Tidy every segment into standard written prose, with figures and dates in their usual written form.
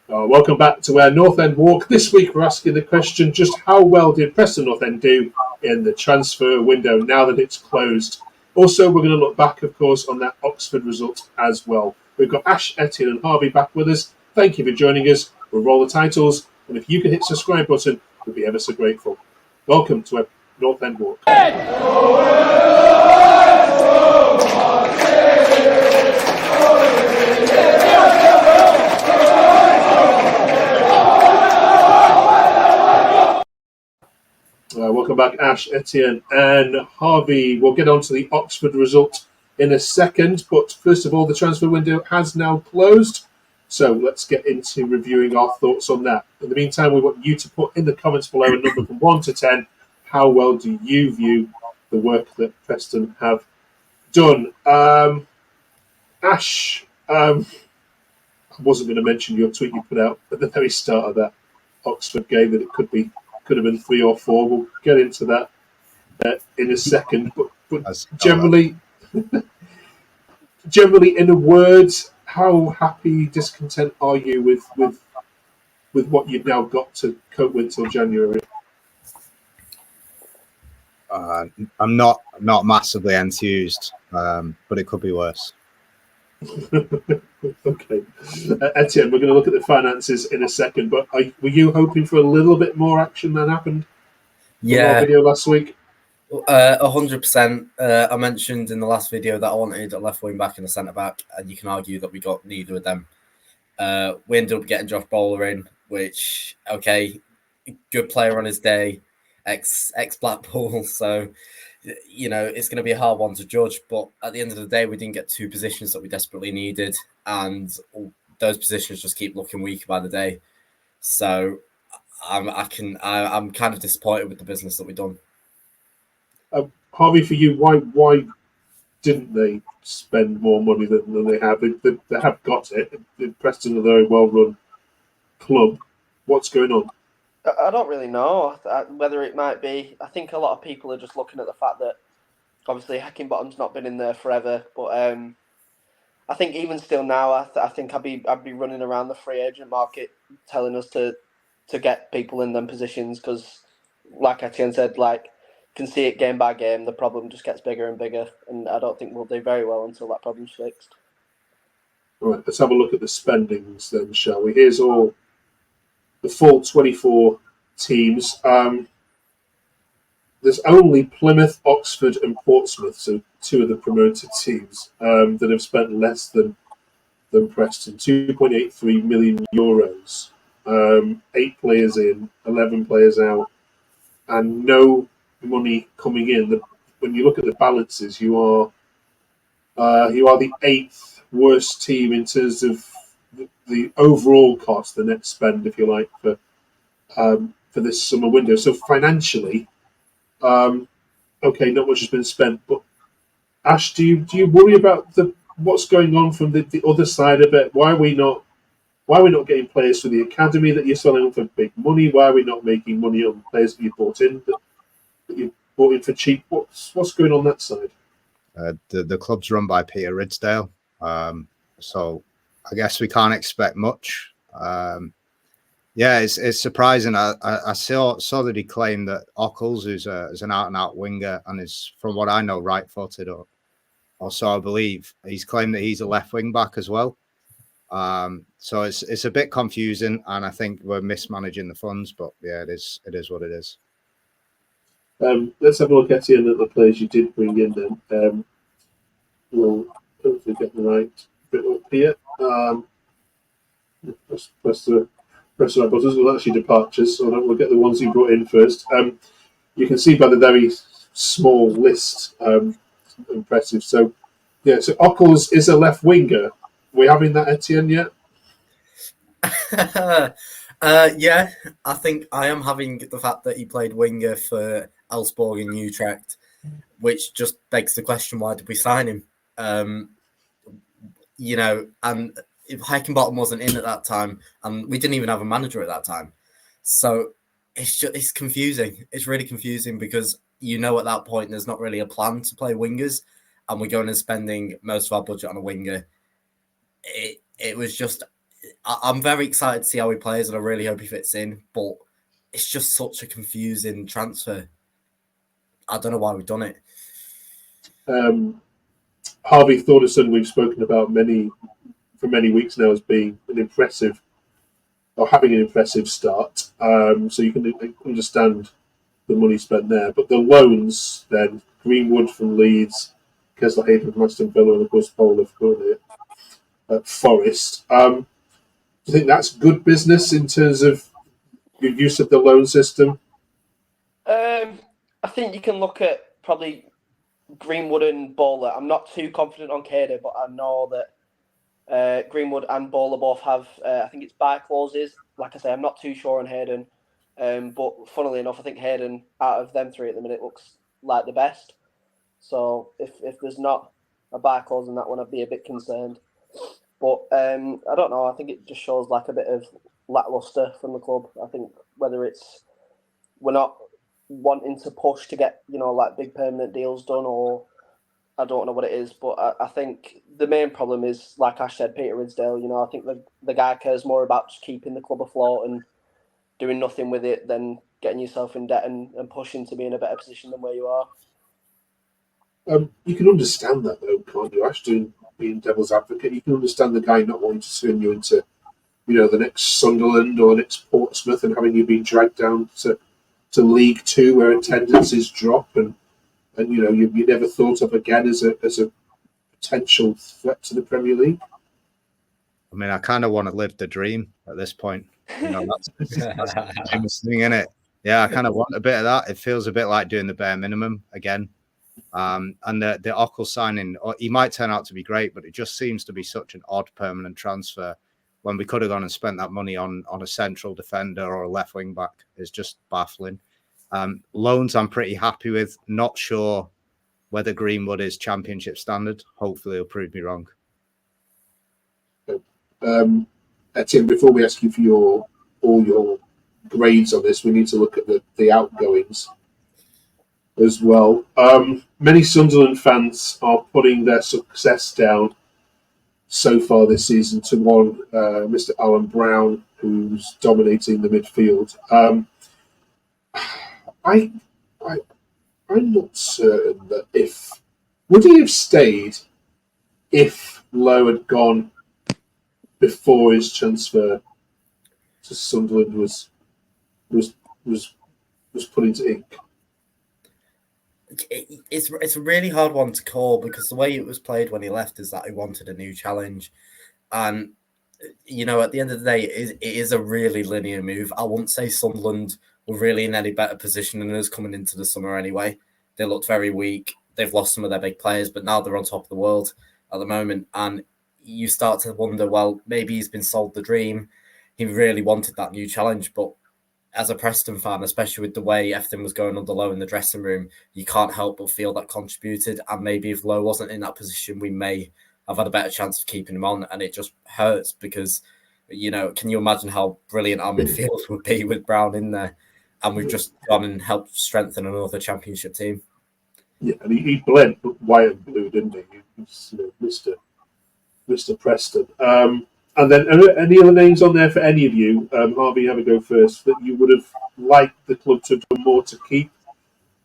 Welcome back to our North End Walk. This week we're asking the question, just how well did Preston North End do in the transfer window now that it's closed? Also, we're going to look back, of course, on that Oxford result as well. We've got Ash, Etienne and Harvey back with us. Thank you for joining us. We'll roll the titles, and if you can hit the subscribe button, we'll be ever so grateful. Welcome to our North End Walk. Welcome back, Ash, Etienne and Harvey. We'll get on to the Oxford result in a second, but first of all, the transfer window has now closed, so let's get into reviewing our thoughts on that. In the meantime, we want you to put in the comments below a number from 1 to 10. How well do you view the work that Preston have done? Ash, I wasn't going to mention your tweet you put out at the very start of that Oxford game that it could have been 3 or 4. We'll get into that in a second. But generally, in a word, how happy, discontent are you with what you've now got to cope with till January? I'm not massively enthused, but it could be worse. Okay. Etienne, we're going to look at the finances in a second, but were you hoping for a little bit more action than happened? Yeah. Our video last week? 100%. I mentioned in the last video that I wanted a left wing back and a centre back, and you can argue that we got neither of them. We ended up getting Josh Bowler in, which, okay, good player on his day, ex Blackpool, so it's going to be a hard one to judge, but at the end of the day, we didn't get 2 positions that we desperately needed, and those positions just keep looking weaker by the day. So I'm kind of disappointed with the business that we've done. Harvey, for you, why didn't they spend more money than they have? They have got it. Preston are a very well-run club. What's going on? I don't really know whether it might be. I think a lot of people are just looking at the fact that obviously Heckingbottom's not been in there forever, but I think even still now, I think I'd be running around the free agent market telling us to get people in them positions because, like Etienne said, can see it game by game. The problem just gets bigger and bigger, and I don't think we'll do very well until that problem's fixed. All right, let's have a look at the spendings then, shall we? Here's all the full 24 teams. There's only Plymouth, Oxford and Portsmouth, so 2 of the promoted teams, that have spent less than Preston. €2.83 million. 8 players in, 11 players out, and no money coming in. When you look at the balances, you are the 8th worst team in terms of the overall cost, the net spend, if you like, for this summer window. So financially, okay, not much has been spent. But Ash, do you worry about what's going on from the other side of it? Why are we not getting players for the academy that you're selling for big money? Why are we not making money on players that you bought in for cheap? What's going on that side? The club's run by Peter Ridsdale, so I guess we can't expect much. Yeah, it's surprising. I saw that he claimed that Ockles, who's an out-and-out winger and is, from what I know, right-footed, or so I believe, he's claimed that he's a left wing back as well. So it's a bit confusing, and I think we're mismanaging the funds. But yeah, it is what it is. Let's have a look at the players you did bring in then. We'll hopefully get the right bit up here. Press the right buttons. Well, actually departures, so we'll get the ones you brought in first. You can see by the very small list, impressive. So, yeah, so Ockles is a left winger. Are we having that, Etienne, yet? Yeah, I think I am having the fact that he played winger for Elfsborg and Utrecht, which just begs the question, why did we sign him? And if Heckingbottom wasn't in at that time, and we didn't even have a manager at that time. So it's confusing. It's really confusing because at that point there's not really a plan to play wingers, and we're going and spending most of our budget on a winger. It was just I'm very excited to see how he plays, and I really hope he fits in. But it's just such a confusing transfer. I don't know why we've done it. Harvey Thordarson, we've spoken about for many weeks now as being an impressive, or having an impressive start. So you can understand the money spent there. But the loans then, Greenwood from Leeds, Kesler Hayden from Aston Villa, and of course Bowler at Forest. Do you think that's good business in terms of your use of the loan system? I think you can look at probably Greenwood and Bowler. I'm not too confident on Cader, but I know that Greenwood and Bowler both have, I think it's buy clauses. Like I say, I'm not too sure on Hayden. But funnily enough, I think Hayden, out of them three at the minute, looks like the best. So if there's not a buy clause in that one, I'd be a bit concerned. But I don't know. I think it just shows like a bit of lackluster from the club. I think whether it's we're not wanting to push to get, like big permanent deals done, or I don't know what it is. But I think the main problem is, like Ash said, Peter Ridsdale. I think the guy cares more about just keeping the club afloat and doing nothing with it than getting yourself in debt and pushing to be in a better position than where you are. You can understand that though, can't you? Ash, being devil's advocate, you can understand the guy not wanting to turn you into, the next Sunderland or the next Portsmouth, and having you been dragged down to League Two where attendances drop, and you're never thought of again as a potential threat to the Premier League. I mean, I kind of want to live the dream at this point. That's the famous thing, isn't it? Yeah, I kind of want a bit of that. It feels a bit like doing the bare minimum again. And the Ockel signing, he might turn out to be great, but it just seems to be such an odd permanent transfer when we could have gone and spent that money on a central defender or a left wing back. It's just baffling. Loans I'm pretty happy with. Not sure whether Greenwood is championship standard. Hopefully he'll prove me wrong. Tim, before we ask you for all your grades on this, we need to look at the outgoings as well. Many Sunderland fans are putting their success down so far this season to one Mr. Alan Brown, who's dominating the midfield. I'm not certain that would he have stayed if Lowe had gone before his transfer to Sunderland was put into ink. It's a really hard one to call because the way it was played when he left is that he wanted a new challenge, and at the end of the day, it is a really linear move. I wouldn't say Sunderland were really in any better position than us coming into the summer anyway. They looked very weak. They've lost some of their big players, but now they're on top of the world at the moment, and you start to wonder, well, maybe he's been sold the dream. He really wanted that new challenge, but as a Preston fan, especially with the way everything was going under Lowe in the dressing room, you can't help but feel that contributed. And maybe if Lowe wasn't in that position, we may have had a better chance of keeping him on. And it just hurts because, can you imagine how brilliant our midfield would be with Brown in there? And we've just gone and helped strengthen another championship team. Yeah, and he bled white and blue, didn't he? He's Mr. Preston. And then any other names on there for any of you? Harvey, have a go first. That you would have liked the club to have done more to keep?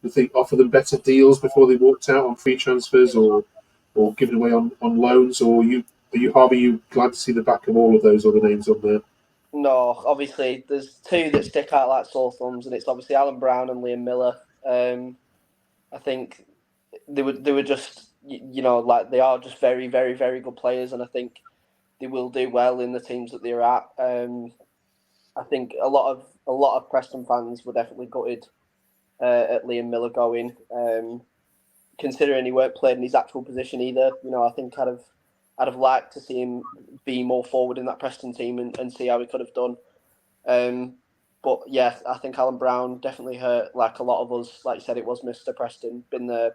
You think offer them better deals before they walked out on free transfers, or given away on loans? Or are you Harvey? You glad to see the back of all of those other names on there? No, obviously there's two that stick out like sore thumbs, and it's obviously Alan Brown and Liam Miller. I think they were just like they are just very, very, very good players, and I think they will do well in the teams that they're at. I think a lot of Preston fans were definitely gutted at Liam Miller going, considering he weren't playing in his actual position either. I think I'd have liked to see him be more forward in that Preston team and see how he could have done. But yeah, I think Alan Brown definitely hurt like a lot of us. Like you said, it was Mr. Preston, been there,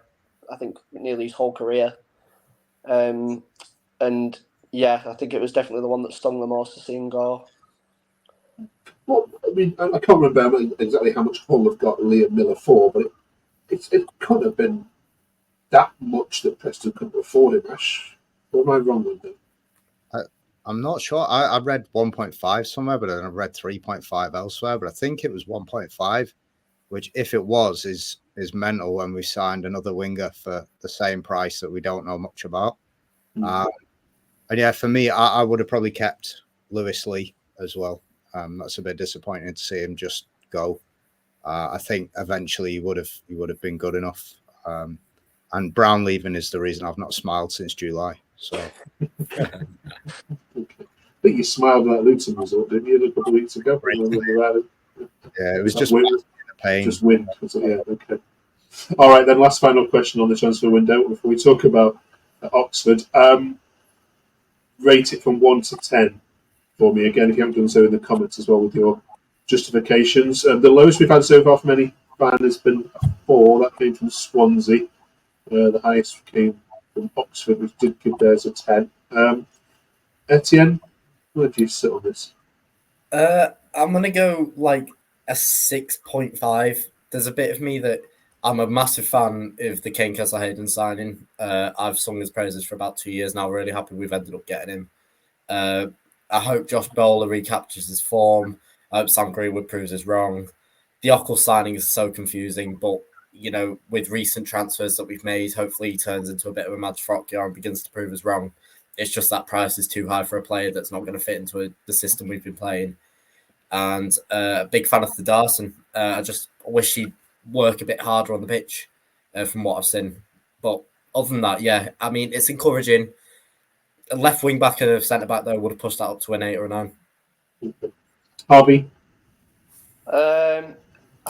I think, nearly his whole career. And yeah, I think it was definitely the one that stung the most to see him go. Well, I mean, I can't remember exactly how much Hull have got Liam Miller for, but it could have been that much that Preston couldn't afford him, Ash. Or am I wrong with them? I'm not sure. I read 1.5 somewhere, but then I read 3.5 elsewhere. But I think it was 1.5, which, if it was, is mental when we signed another winger for the same price that we don't know much about. And yeah, for me, I would have probably kept Lewis Lee as well. That's a bit disappointing to see him just go. I think eventually he would have been good enough. And Brown leaving is the reason I've not smiled since July. So. Okay. I think you smiled at that Luton result, didn't you, a couple of weeks ago? Yeah, it was just pain. Just wind. Yeah, okay. All right, then. Last final question on the transfer window before we talk about Oxford. Rate it from 1 to 10 for me. Again, if you haven't done so in the comments as well with your justifications. The lowest we've had so far from any fan has been a 4. That came from Swansea. The highest came from Oxford, which did give theirs a 10. Etienne, where do you sit on this? I'm going to go like a 6.5. There's a bit of me that I'm a massive fan of the Kane Kesler-Hayden signing. I've sung his praises for about 2 years now. Really happy we've ended up getting him. I hope Josh Bowler recaptures his form. I hope Sam Greenwood proves us wrong. The Ockle signing is so confusing, but with recent transfers that we've made, hopefully he turns into a bit of a Madge Frockyar and begins to prove us wrong. It's just that price is too high for a player that's not going to fit into the system we've been playing. And a big fan of the Darson. I just wish he'd work a bit harder on the pitch from what I've seen. But other than that, yeah, I mean, it's encouraging. A left wing back and a centre back, though, would have pushed that up to an 8 or a 9. Harvey? I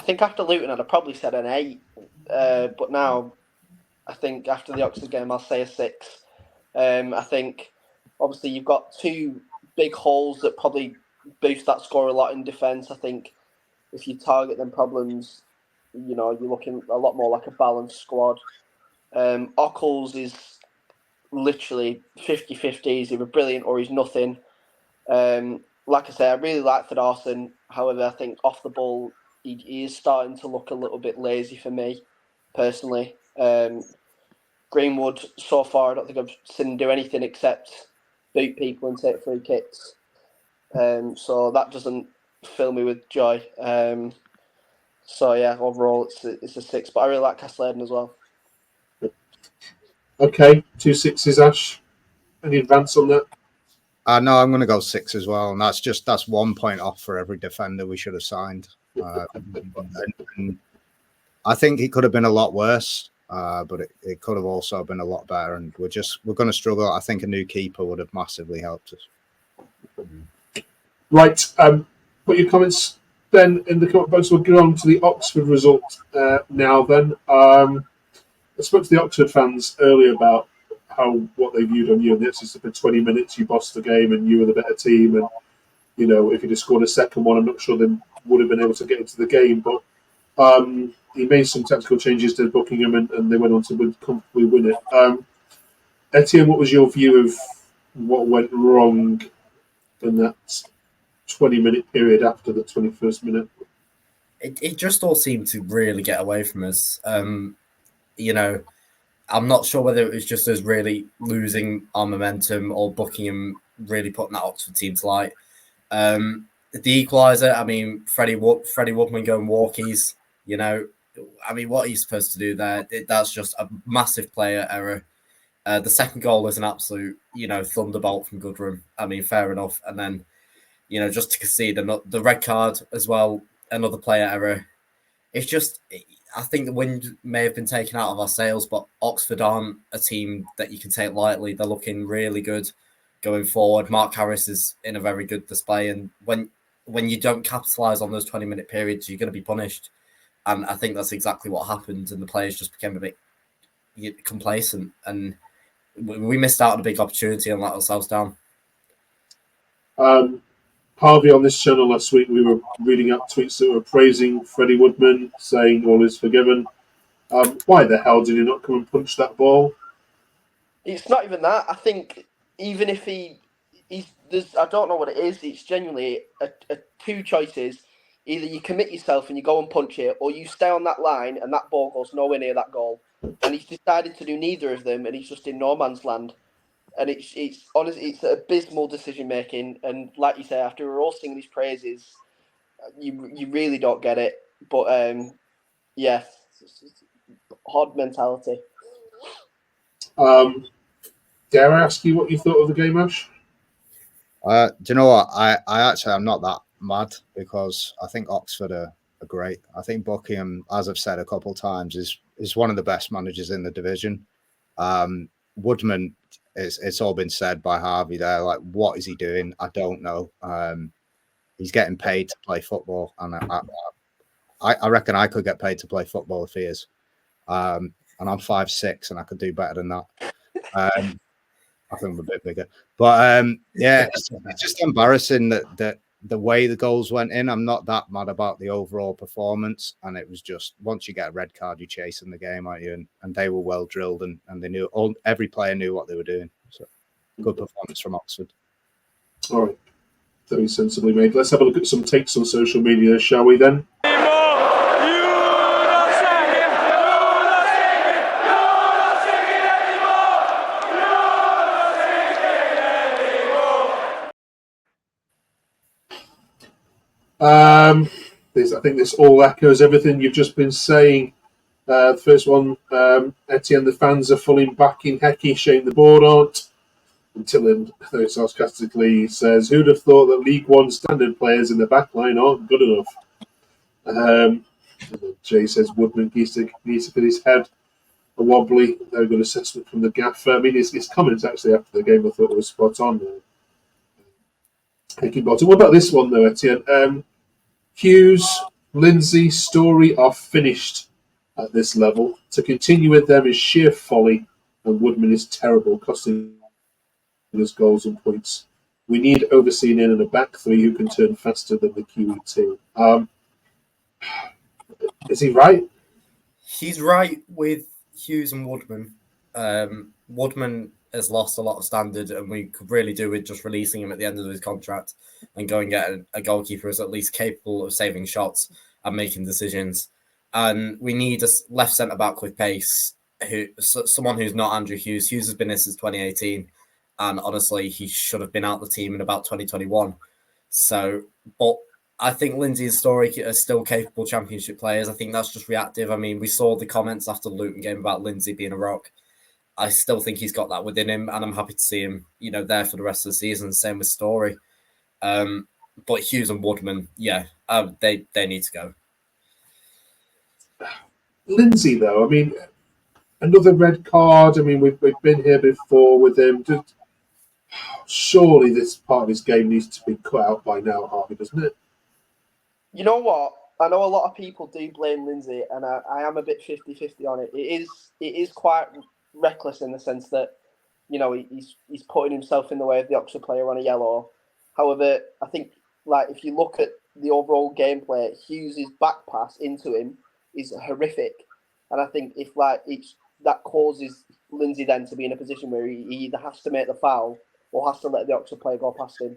think after Luton, I'd have probably said an 8. But now, I think after the Oxford game, I'll say a 6. I think, obviously, you've got 2 big holes that probably boost that score a lot in defence. I think if you target them problems, you're looking a lot more like a balanced squad. Ockles is literally 50-50. He's either brilliant or he's nothing. Like I say, I really like Thedorsen. However, I think off the ball, he is starting to look a little bit lazy for me, personally. Greenwood, so far, I don't think I've seen him do anything except boot people and take free kicks. So that doesn't fill me with joy. So yeah, overall it's a 6. But I really like Kesler-Hayden as well. Okay, 2 6s, Ash. Any advance on that? No, I'm going to go 6 as well, and that's 1 point off for every defender we should have signed. And I think it could have been a lot worse, but it could have also been a lot better. And we're going to struggle. I think a new keeper would have massively helped us. Right, put your comments then in the comment box. We'll go on to the Oxford result now. Then I spoke to the Oxford fans earlier about what they viewed on you, and this is for 20 minutes you bossed the game and you were the better team, and if you'd have scored a second one, I'm not sure they would have been able to get into the game. But he made some tactical changes to Buckingham, and they went on to comfortably win it. Etienne, what was your view of what went wrong in that 20-minute period after the 21st minute? It just all seemed to really get away from us. I'm not sure whether it was just us really losing our momentum or Buckingham really putting that Oxford team to light. The equaliser, I mean, Freddie Woodman going walkies, what are you supposed to do there? That's just a massive player error. The second goal was an absolute, thunderbolt from Goodrum. I mean, fair enough. And then, just to concede the red card as well, another player error. It's just, I think the wind may have been taken out of our sails, but Oxford aren't a team that you can take lightly. They're looking really good going forward. Mark Harris is in a very good display. And when you don't capitalise on those 20-minute periods, you're going to be punished. And I think that's exactly what happened. And the players just became a bit complacent. And we missed out on a big opportunity and let ourselves down. Harvey, on this channel last week, we were reading out tweets that were praising Freddie Woodman, saying all is forgiven. Why the hell did he not come and punch that ball? It's not even that. I think even if he's I don't know what it is. It's genuinely a 2 choices. Either you commit yourself and you go and punch it, or you stay on that line and that ball goes nowhere near that goal. And he's decided to do neither of them, and he's just in no man's land. and it's honestly it's abysmal decision making. And like you say, after we're all singing his praises, you really don't get it. But yeah, odd mentality. Dare I ask you what you thought of the game, Ash? Do you know what? I actually I'm not that mad because I think Oxford are great. I think Buckingham, as I've said a couple of times, is one of the best managers in the division. Woodman, it's all been said by Harvey there. Like, what is he doing? I don't know. He's getting paid to play football, and I reckon I could get paid to play football if he is. And I'm 5'6", and I could do better than that. I think I'm a bit bigger, but yeah, it's just embarrassing that the way the goals went in. I'm not that mad about the overall performance, and it was just once you get a red card, you're chasing the game, aren't you? And they were well drilled, and they knew every player knew what they were doing. So good performance from Oxford. All right, very sensibly made. Let's have a look at some takes on social media, shall we? Then. I think this all echoes everything you've just been saying. The first one, Etienne, the fans are fully backing Hecky, shame the board aren't. And Tillen, very sarcastically, says, who'd have thought that League One standard players in the back line aren't good enough? Jay says, Woodman needs to get his head a wobbly. Very good assessment from the gaffer. I mean, his comments actually after the game I thought was spot on. Hecky bottom. What about this one, though, Etienne? Hughes, Lindsay, Story are finished at this level. To continue with them is sheer folly, and Woodman is terrible, costing us goals and points. We need overseen in and a back three who can turn faster than the QE team. Is he right? He's right with Hughes and Woodman. Woodman has lost a lot of standard, and we could really do with just releasing him at the end of his contract and go and get a goalkeeper who's at least capable of saving shots and making decisions. And we need a left centre back with pace, someone who's not Andrew Hughes. Hughes has been here since 2018, and honestly, he should have been out the team in about 2021. So, but I think Lindsay and Story are still capable Championship players. I think that's just reactive. I mean, we saw the comments after the Luton game about Lindsay being a rock. I still think he's got that within him, and I'm happy to see him, there for the rest of the season. Same with Story. But Hughes and Woodman, they need to go. Lindsay, though, I mean, another red card. I mean, we've been here before with him. Surely this part of his game needs to be cut out by now, Harvey, doesn't it? You know what? I know a lot of people do blame Lindsay, and I am a bit 50-50 on it. It is quite reckless in the sense that, he's putting himself in the way of the Oxford player on a yellow. However, I think, if you look at the overall gameplay, Hughes' back pass into him is horrific. And I think if, that causes Lindsay then to be in a position where he either has to make the foul or has to let the Oxford player go past him.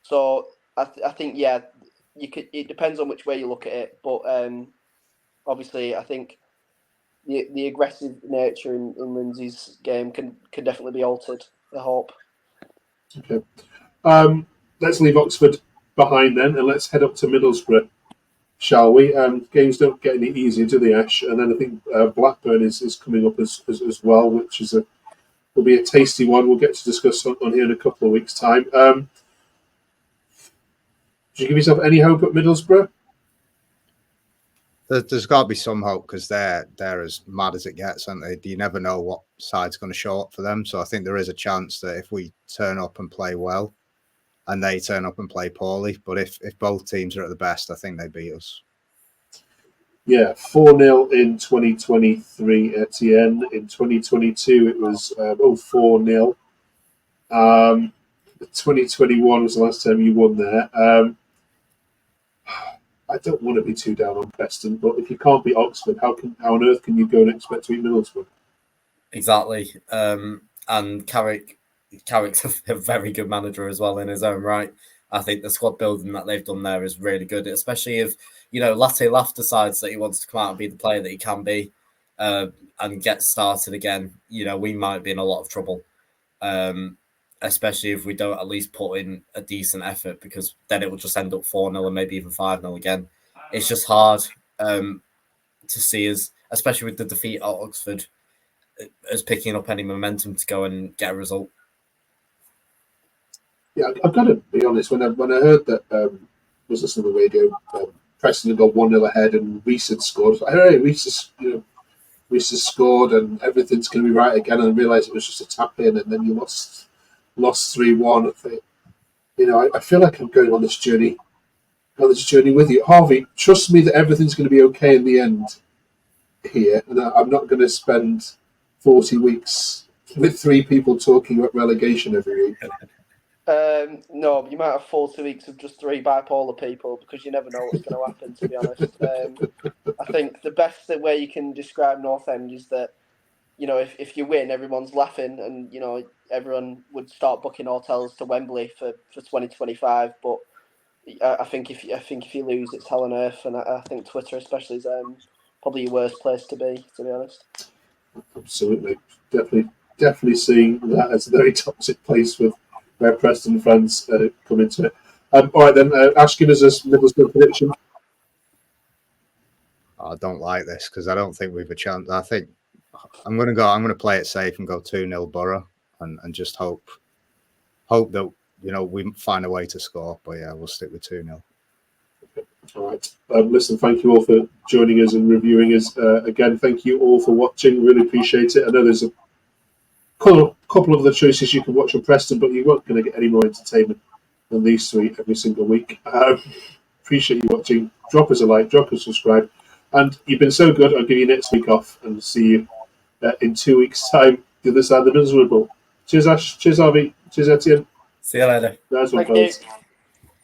So I think, it depends on which way you look at it. But obviously, I think the aggressive nature in Lindsay's game can definitely be altered, I hope. Okay. Let's leave Oxford behind then, and let's head up to Middlesbrough, shall we? Games don't get any easier, do they, Ash? And then I think Blackburn is coming up as well, which will be a tasty one. We'll get to discuss on here in a couple of weeks' time. Do you give yourself any hope at Middlesbrough? There's got to be some hope because they're as mad as it gets, aren't they? You never know what side's going to show up for them. So I think there is a chance that if we turn up and play well and they turn up and play poorly, but if both teams are at the best, I think they beat us. Yeah, 4-0 in 2023, Etienne. In 2022, it was 4-0. 2021 was the last time you won there. I don't want to be too down on Preston, but if you can't beat Oxford, how on earth can you go and expect to beat Middlesbrough? Exactly. And Carrick's a very good manager as well in his own right. I think the squad building that they've done there is really good, especially if, Latte Laff decides that he wants to come out and be the player that he can be and get started again. We might be in a lot of trouble. especially if we don't at least put in a decent effort, because then it will just end up 4-0 and maybe even 5-0 again. It's just hard to see us, especially with the defeat at Oxford, as picking up any momentum to go and get a result. Yeah, I've got to be honest. When I heard that was listening to the radio, Preston had got 1-0 ahead and Reece had scored. I heard Reece has scored and everything's going to be right again. And I realised it was just a tap in, and then you lost 3-1. I feel like I'm going on this journey with you, Harvey. Trust me that everything's going to be okay in the end here, and I'm not going to spend 40 weeks with 3 people talking about relegation every week. No, but you might have 40 weeks of just 3 bipolar people, because you never know what's going to happen, to be honest. I think the best way you can describe North End is that, if you win, everyone's laughing, and, everyone would start booking hotels to Wembley for 2025. But I think if you lose, it's hell on earth, and I think Twitter especially is probably your worst place to be honest. Absolutely. Definitely seeing that as a very toxic place with where Preston fans come into it. All right then, Ash, give us a Middlesbrough prediction. I don't like this because I don't think we've a chance. I think I'm going to play it safe and go 2-0 Borough and just hope that we find a way to score. But yeah, we'll stick with 2-0. All right. Listen, thank you all for joining us and reviewing us. Again, thank you all for watching. Really appreciate it. I know there's a couple of the choices you can watch on Preston, but you weren't going to get any more entertainment than these 3 every single week. Appreciate you watching. Drop us a like, drop us a subscribe. And you've been so good, I'll give you next week off and see you in 2 weeks' time, the other side of the Middlesbrough Bowl. Cheers, Ash. Cheers, Harvey. Cheers, Etienne. See you later. Nice one, Thank folks. you.